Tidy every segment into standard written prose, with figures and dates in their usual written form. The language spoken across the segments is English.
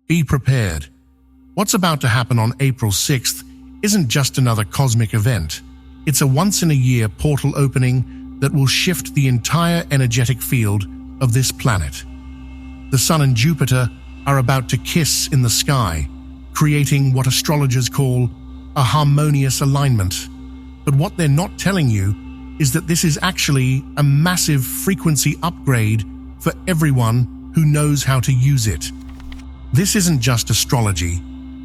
Be prepared. What's about to happen on April 6th isn't just another cosmic event. It's a once-in-a-year portal opening that will shift the entire energetic field of this planet. The Sun and Jupiter are about to kiss in the sky, creating what astrologers call a harmonious alignment. But what they're not telling you is that this is actually a massive frequency upgrade for everyone who knows how to use it. This isn't just astrology.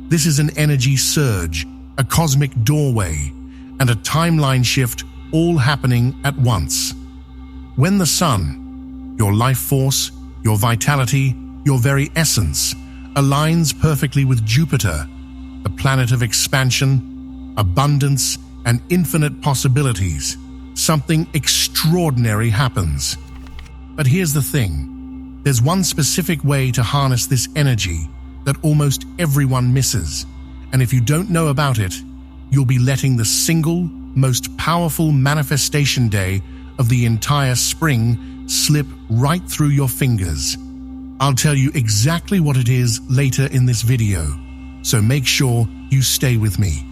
This is an energy surge, a cosmic doorway, and a timeline shift all happening at once. When the Sun, your life force, your vitality, your very essence, aligns perfectly with Jupiter, the planet of expansion, abundance, and infinite possibilities, something extraordinary happens. But here's the thing. There's one specific way to harness this energy that almost everyone misses, and if you don't know about it, you'll be letting the single most powerful manifestation day of the entire spring slip right through your fingers. I'll tell you exactly what it is later in this video, so make sure you stay with me.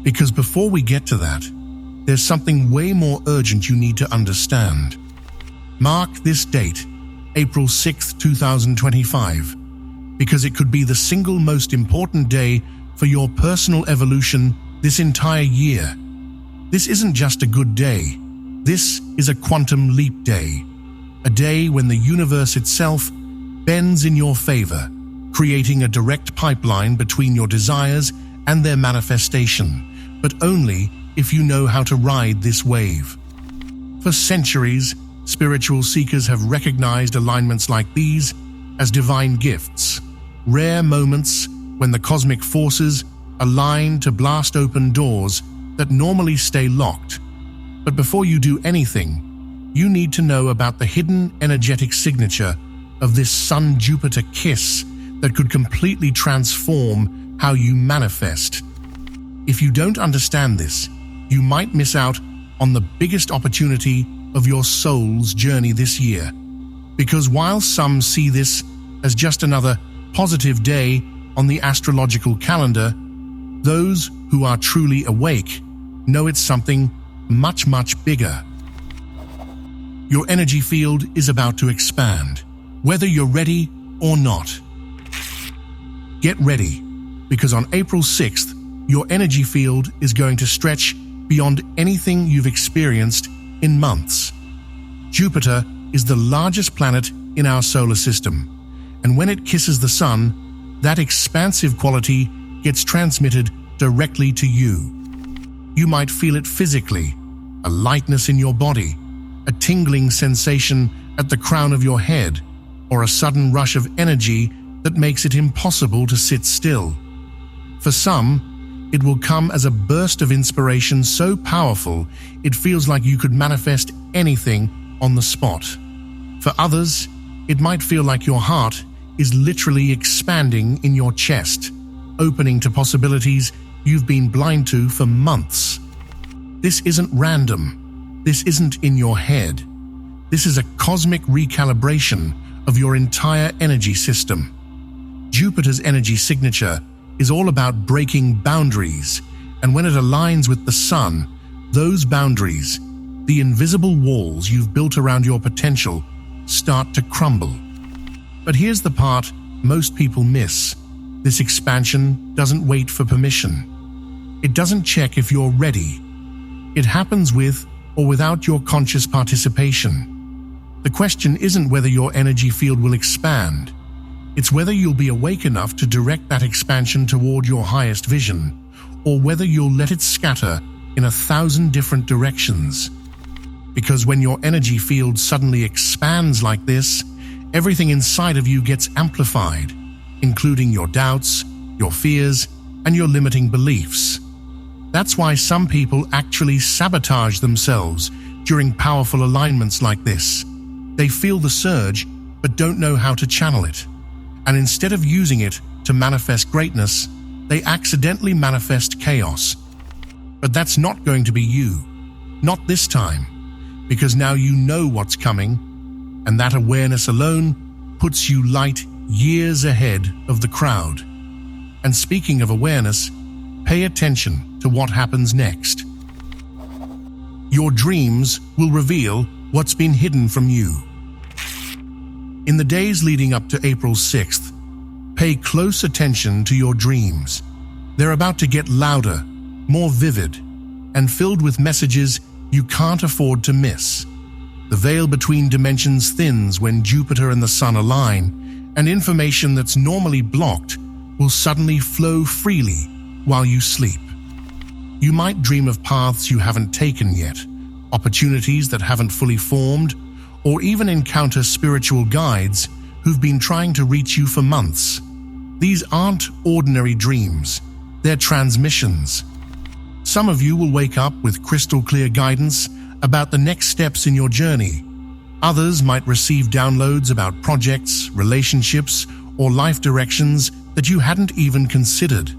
Because before we get to that, there's something way more urgent you need to understand. Mark this date, April 6th, 2025, because it could be the single most important day for your personal evolution this entire year. This isn't just a good day. This is a quantum leap day. A day when the universe itself bends in your favor, creating a direct pipeline between your desires and their manifestation, but only if you know how to ride this wave. For centuries, spiritual seekers have recognized alignments like these as divine gifts, rare moments when the cosmic forces align to blast open doors that normally stay locked. But before you do anything, you need to know about the hidden energetic signature of this Sun-Jupiter kiss that could completely transform how you manifest. If you don't understand this, you might miss out on the biggest opportunity of your soul's journey this year. Because while some see this as just another positive day on the astrological calendar, those who are truly awake know it's something much, much bigger. Your energy field is about to expand, whether you're ready or not. Get ready, because on April 6th, your energy field is going to stretch beyond anything you've experienced in months. Jupiter is the largest planet in our solar system, and when it kisses the Sun, that expansive quality gets transmitted directly to you. You might feel it physically, a lightness in your body, a tingling sensation at the crown of your head, or a sudden rush of energy that makes it impossible to sit still. For some, it will come as a burst of inspiration so powerful it feels like you could manifest anything on the spot. For others, it might feel like your heart is literally expanding in your chest, opening to possibilities you've been blind to for months. This isn't random. This isn't in your head. This is a cosmic recalibration of your entire energy system. Jupiter's energy signature is all about breaking boundaries, and when it aligns with the Sun, those boundaries, the invisible walls you've built around your potential, start to crumble. But here's the part most people miss. This expansion doesn't wait for permission. It doesn't check if you're ready. It happens with or without your conscious participation. The question isn't whether your energy field will expand. It's whether you'll be awake enough to direct that expansion toward your highest vision, or whether you'll let it scatter in 1,000 different directions. Because when your energy field suddenly expands like this, everything inside of you gets amplified, including your doubts, your fears, and your limiting beliefs. That's why some people actually sabotage themselves during powerful alignments like this. They feel the surge, but don't know how to channel it. And instead of using it to manifest greatness, they accidentally manifest chaos. But that's not going to be you. Not this time. Because now you know what's coming, and that awareness alone puts you light years ahead of the crowd. And speaking of awareness, pay attention to what happens next. Your dreams will reveal what's been hidden from you. In the days leading up to April 6th, pay close attention to your dreams. They're about to get louder, more vivid, and filled with messages you can't afford to miss. The veil between dimensions thins when Jupiter and the Sun align, and information that's normally blocked will suddenly flow freely while you sleep. You might dream of paths you haven't taken yet, opportunities that haven't fully formed, or even encounter spiritual guides who've been trying to reach you for months. These aren't ordinary dreams, they're transmissions. Some of you will wake up with crystal clear guidance about the next steps in your journey. Others might receive downloads about projects, relationships, or life directions that you hadn't even considered.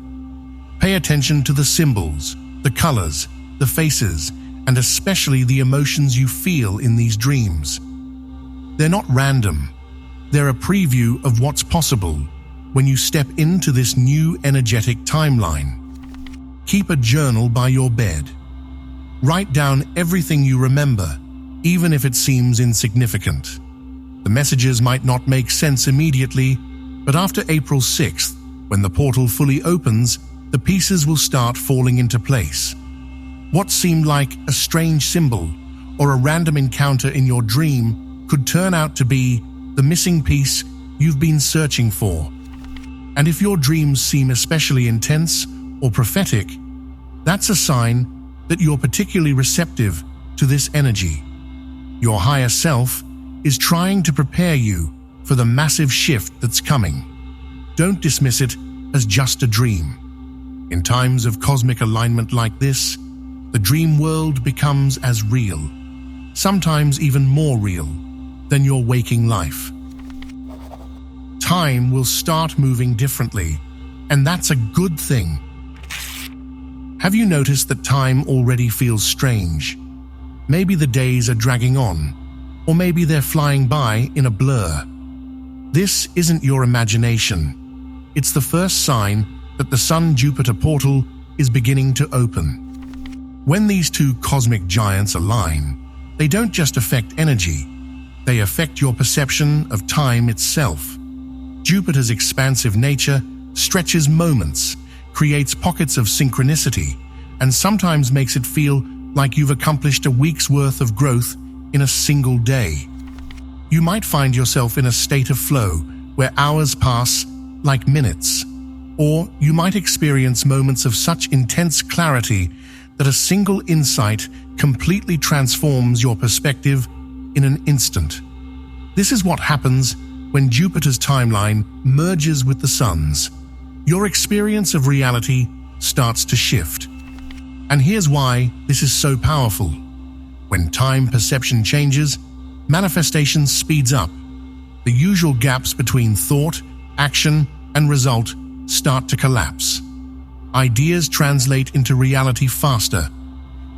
Pay attention to the symbols, the colors, the faces, and especially the emotions you feel in these dreams. They're not random. They're a preview of what's possible when you step into this new energetic timeline. Keep a journal by your bed. Write down everything you remember, even if it seems insignificant. The messages might not make sense immediately, but after April 6th, when the portal fully opens, the pieces will start falling into place. What seemed like a strange symbol or a random encounter in your dream could turn out to be the missing piece you've been searching for. And if your dreams seem especially intense or prophetic, that's a sign that you're particularly receptive to this energy. Your higher self is trying to prepare you for the massive shift that's coming. Don't dismiss it as just a dream. In times of cosmic alignment like this, the dream world becomes as real, sometimes even more real, than your waking life. Time will start moving differently, and that's a good thing. Have you noticed that time already feels strange? Maybe the days are dragging on, or maybe they're flying by in a blur. This isn't your imagination. It's the first sign that the Sun-Jupiter portal is beginning to open. When these two cosmic giants align, they don't just affect energy, they affect your perception of time itself. Jupiter's expansive nature stretches moments, creates pockets of synchronicity, and sometimes makes it feel like you've accomplished a week's worth of growth in a single day. You might find yourself in a state of flow where hours pass like minutes, or you might experience moments of such intense clarity that a single insight completely transforms your perspective in an instant. This is what happens when Jupiter's timeline merges with the Sun's. Your experience of reality starts to shift. And here's why this is so powerful. When time perception changes, manifestation speeds up. The usual gaps between thought, action, and result start to collapse. Ideas translate into reality faster.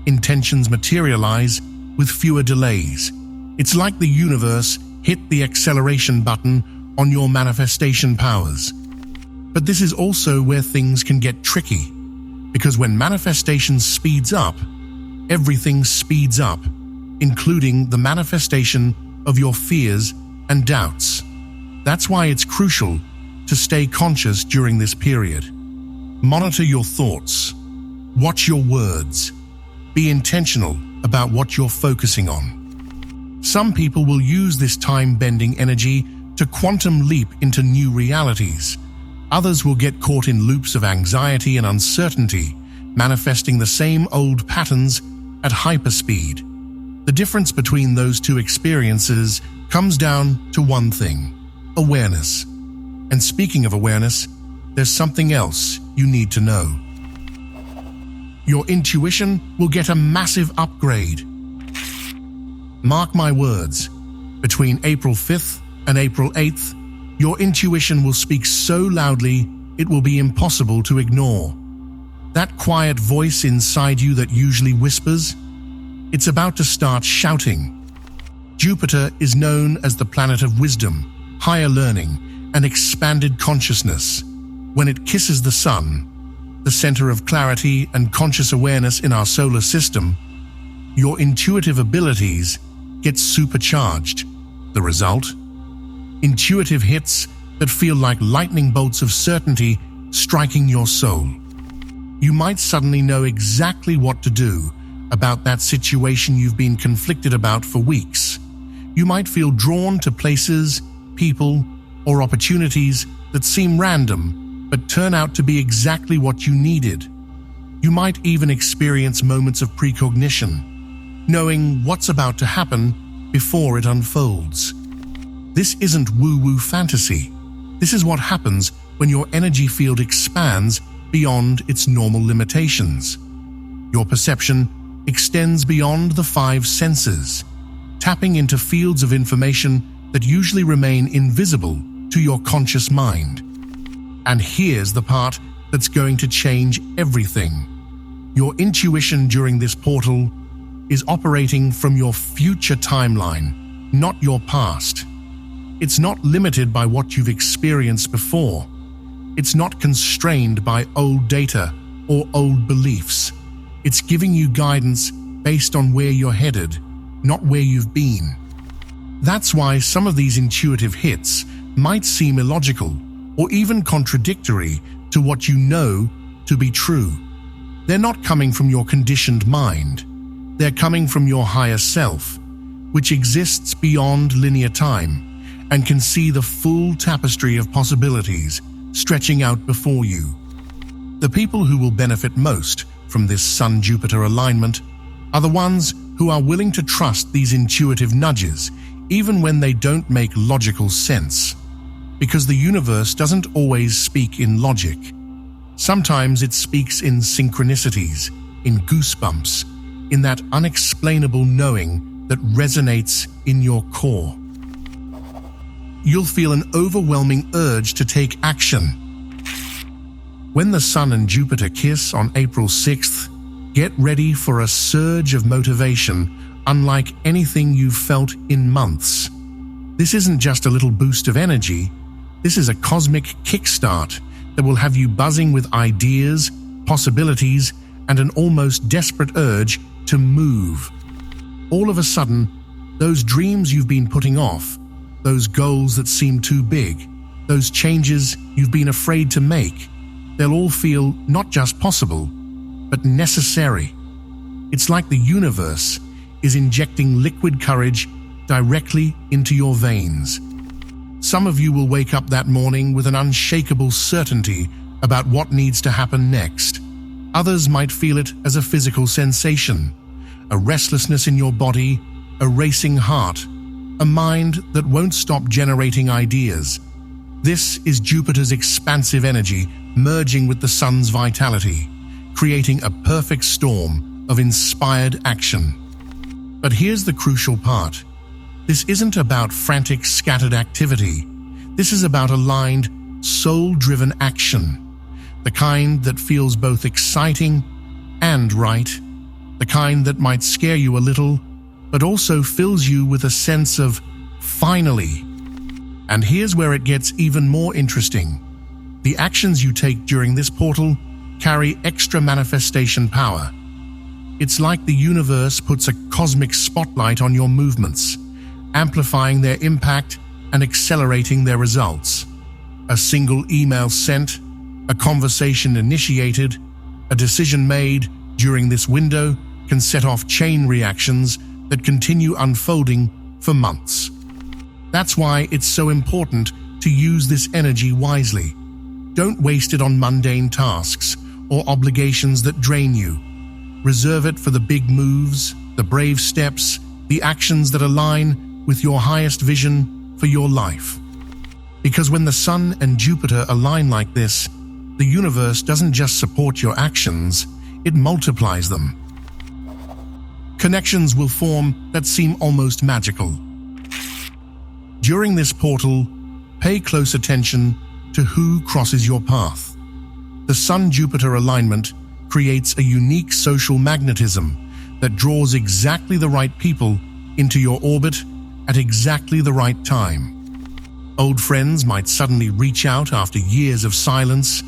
Intentions materialize with fewer delays. It's like the universe hit the acceleration button on your manifestation powers. But this is also where things can get tricky, because when manifestation speeds up, everything speeds up, including the manifestation of your fears and doubts. That's why it's crucial to stay conscious during this period. Monitor your thoughts. Watch your words. Be intentional about what you're focusing on. Some people will use this time-bending energy to quantum leap into new realities. Others will get caught in loops of anxiety and uncertainty, manifesting the same old patterns at hyperspeed. The difference between those two experiences comes down to one thing: awareness. And speaking of awareness, there's something else you need to know. Your intuition will get a massive upgrade. Mark my words, between April 5th and April 8th, your intuition will speak so loudly it will be impossible to ignore. That quiet voice inside you that usually whispers, it's about to start shouting. Jupiter is known as the planet of wisdom, higher learning, and expanded consciousness. When it kisses the sun, the center of clarity and conscious awareness in our solar system, your intuitive abilities get supercharged. The result? Intuitive hits that feel like lightning bolts of certainty striking your soul. You might suddenly know exactly what to do about that situation you've been conflicted about for weeks. You might feel drawn to places, people, or opportunities that seem random but turn out to be exactly what you needed. You might even experience moments of precognition, knowing what's about to happen before it unfolds. This isn't woo-woo fantasy. This is what happens when your energy field expands beyond its normal limitations. Your perception extends beyond the 5 senses, tapping into fields of information that usually remain invisible to your conscious mind. And here's the part that's going to change everything. Your intuition during this portal is operating from your future timeline, not your past. It's not limited by what you've experienced before. It's not constrained by old data or old beliefs. It's giving you guidance based on where you're headed, not where you've been. That's why some of these intuitive hits might seem illogical or even contradictory to what you know to be true. They're not coming from your conditioned mind. They're coming from your higher self, which exists beyond linear time and can see the full tapestry of possibilities stretching out before you. The people who will benefit most from this Sun-Jupiter alignment are the ones who are willing to trust these intuitive nudges, even when they don't make logical sense. Because the universe doesn't always speak in logic. Sometimes it speaks in synchronicities, in goosebumps, in that unexplainable knowing that resonates in your core. You'll feel an overwhelming urge to take action. When the Sun and Jupiter kiss on April 6th, get ready for a surge of motivation unlike anything you've felt in months. This isn't just a little boost of energy. This is a cosmic kickstart that will have you buzzing with ideas, possibilities, and an almost desperate urge to move. All of a sudden, those dreams you've been putting off, those goals that seem too big, those changes you've been afraid to make, they'll all feel not just possible, but necessary. It's like the universe is injecting liquid courage directly into your veins. Some of you will wake up that morning with an unshakable certainty about what needs to happen next. Others might feel it as a physical sensation, a restlessness in your body, a racing heart, a mind that won't stop generating ideas. This is Jupiter's expansive energy merging with the Sun's vitality, creating a perfect storm of inspired action. But here's the crucial part. This isn't about frantic, scattered activity. This is about aligned, soul-driven action. The kind that feels both exciting and right. The kind that might scare you a little, but also fills you with a sense of finally. And here's where it gets even more interesting. The actions you take during this portal carry extra manifestation power. It's like the universe puts a cosmic spotlight on your movements, amplifying their impact and accelerating their results. A single email sent, a conversation initiated, a decision made during this window can set off chain reactions that continue unfolding for months. That's why it's so important to use this energy wisely. Don't waste it on mundane tasks or obligations that drain you. Reserve it for the big moves, the brave steps, the actions that align with your highest vision for your life. Because when the Sun and Jupiter align like this, the universe doesn't just support your actions, it multiplies them. Connections will form that seem almost magical. During this portal, pay close attention to who crosses your path. The Sun-Jupiter alignment creates a unique social magnetism that draws exactly the right people into your orbit at exactly the right time. Old friends might suddenly reach out after years of silence,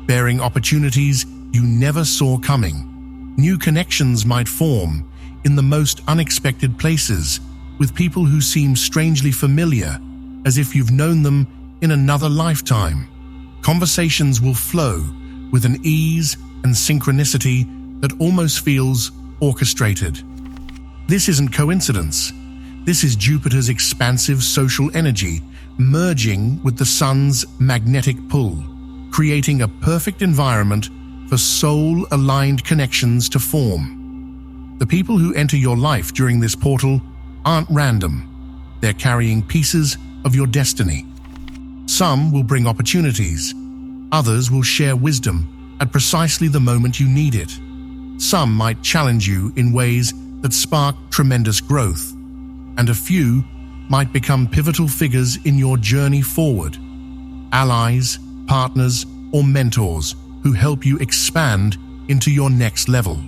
bearing opportunities you never saw coming. New connections might form in the most unexpected places with people who seem strangely familiar, as if you've known them in another lifetime. Conversations will flow with an ease and synchronicity that almost feels orchestrated. This isn't coincidence. This is Jupiter's expansive social energy merging with the Sun's magnetic pull, creating a perfect environment for soul-aligned connections to form. The people who enter your life during this portal aren't random. They're carrying pieces of your destiny. Some will bring opportunities. Others will share wisdom at precisely the moment you need it. Some might challenge you in ways that spark tremendous growth, and a few might become pivotal figures in your journey forward. Allies, partners, or mentors who help you expand into your next level.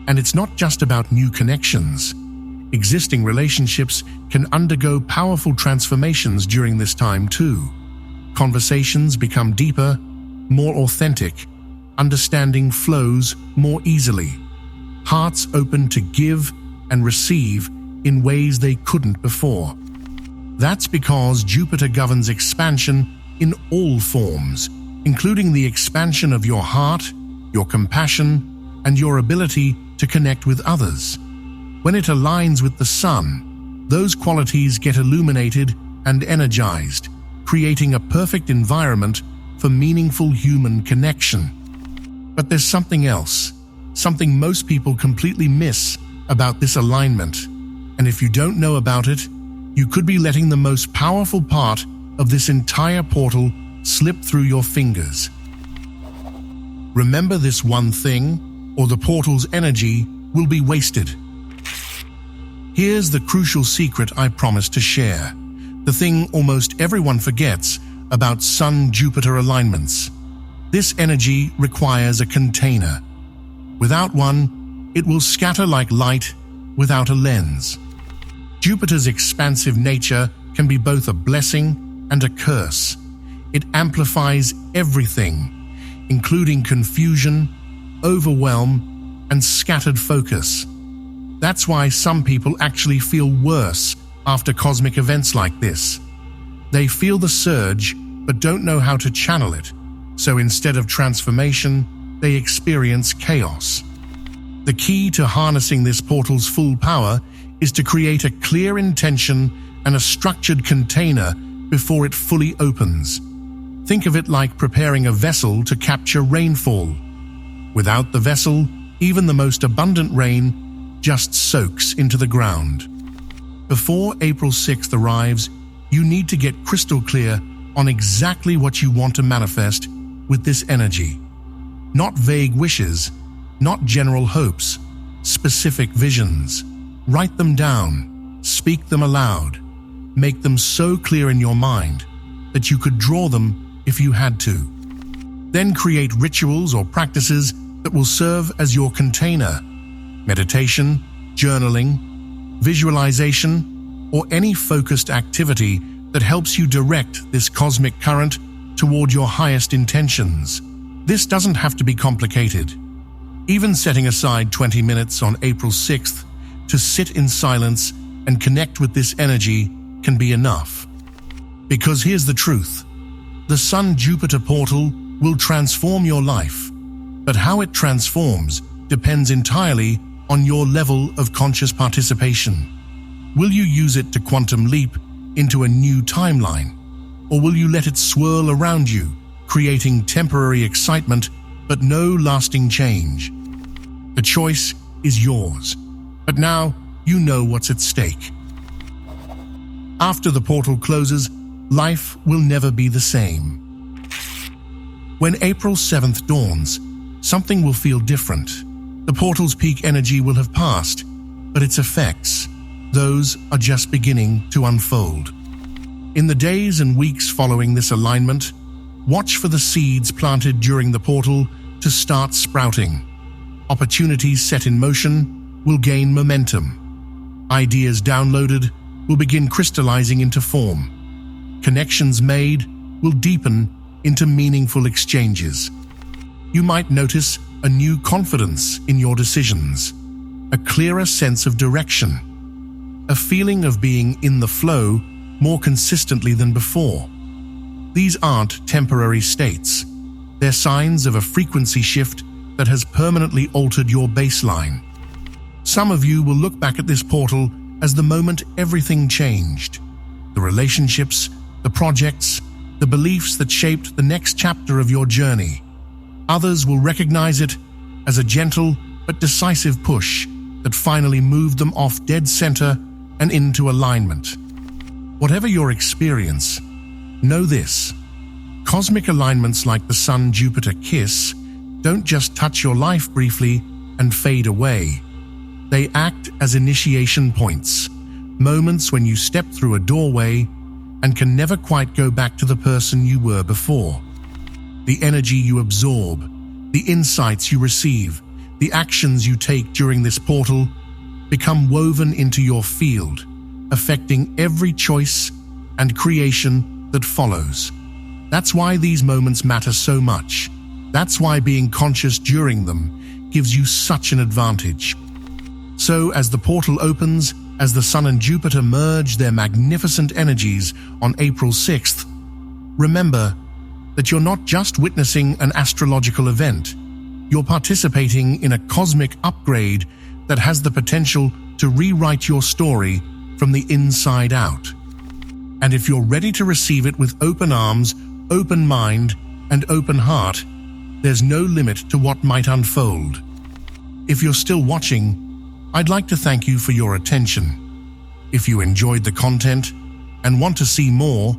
And it's not just about new connections. Existing relationships can undergo powerful transformations during this time too. Conversations become deeper, more authentic, understanding flows more easily. Hearts open to give and receive in ways they couldn't before. That's because Jupiter governs expansion in all forms, including the expansion of your heart, your compassion, and your ability to connect with others. When it aligns with the Sun, those qualities get illuminated and energized, creating a perfect environment for meaningful human connection. But there's something else, something most people completely miss about this alignment. And if you don't know about it, you could be letting the most powerful part of this entire portal slip through your fingers. Remember this one thing, or the portal's energy will be wasted. Here's the crucial secret I promised to share, the thing almost everyone forgets about Sun-Jupiter alignments. This energy requires a container. Without one, it will scatter like light without a lens. Jupiter's expansive nature can be both a blessing and a curse. It amplifies everything, including confusion, overwhelm, and scattered focus. That's why some people actually feel worse after cosmic events like this. They feel the surge, but don't know how to channel it. So instead of transformation, they experience chaos. The key to harnessing this portal's full power is to create a clear intention and a structured container before it fully opens. Think of it like preparing a vessel to capture rainfall. Without the vessel, even the most abundant rain just soaks into the ground. Before April 6th arrives, you need to get crystal clear on exactly what you want to manifest with this energy. Not vague wishes, not general hopes, specific visions. Write them down, speak them aloud, make them so clear in your mind that you could draw them if you had to. Then create rituals or practices that will serve as your container. Meditation, journaling, visualization, or any focused activity that helps you direct this cosmic current toward your highest intentions. This doesn't have to be complicated. Even setting aside 20 minutes on April 6th to sit in silence and connect with this energy can be enough. Because here's the truth. The Sun-Jupiter portal will transform your life, but how it transforms depends entirely on your level of conscious participation. Will you use it to quantum leap into a new timeline? Or will you let it swirl around you, creating temporary excitement but no lasting change? The choice is yours. But now you know what's at stake. After the portal closes, life will never be the same. When April 7th dawns, something will feel different. The portal's peak energy will have passed, but its effects, those are just beginning to unfold. In the days and weeks following this alignment, watch for the seeds planted during the portal to start sprouting. Opportunities set in motion will gain momentum. Ideas downloaded will begin crystallizing into form. Connections made will deepen into meaningful exchanges. You might notice a new confidence in your decisions, a clearer sense of direction, a feeling of being in the flow more consistently than before. These aren't temporary states. They're signs of a frequency shift that has permanently altered your baseline. Some of you will look back at this portal as the moment everything changed. The relationships, the projects, the beliefs that shaped the next chapter of your journey. Others will recognize it as a gentle but decisive push that finally moved them off dead center and into alignment. Whatever your experience, know this: cosmic alignments like the Sun-Jupiter kiss don't just touch your life briefly and fade away. They act as initiation points, moments when you step through a doorway and can never quite go back to the person you were before. The energy you absorb, the insights you receive, the actions you take during this portal become woven into your field, affecting every choice and creation that follows. That's why these moments matter so much. That's why being conscious during them gives you such an advantage. So as the portal opens, as the Sun and Jupiter merge their magnificent energies on April 6th, remember that you're not just witnessing an astrological event. You're participating in a cosmic upgrade that has the potential to rewrite your story from the inside out. And if you're ready to receive it with open arms, open mind, and open heart, there's no limit to what might unfold. If you're still watching, I'd like to thank you for your attention. If you enjoyed the content and want to see more,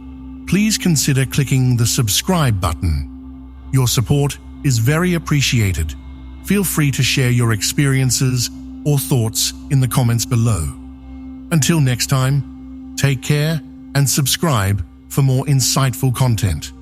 please consider clicking the subscribe button. Your support is very appreciated. Feel free to share your experiences or thoughts in the comments below. Until next time, take care and subscribe for more insightful content.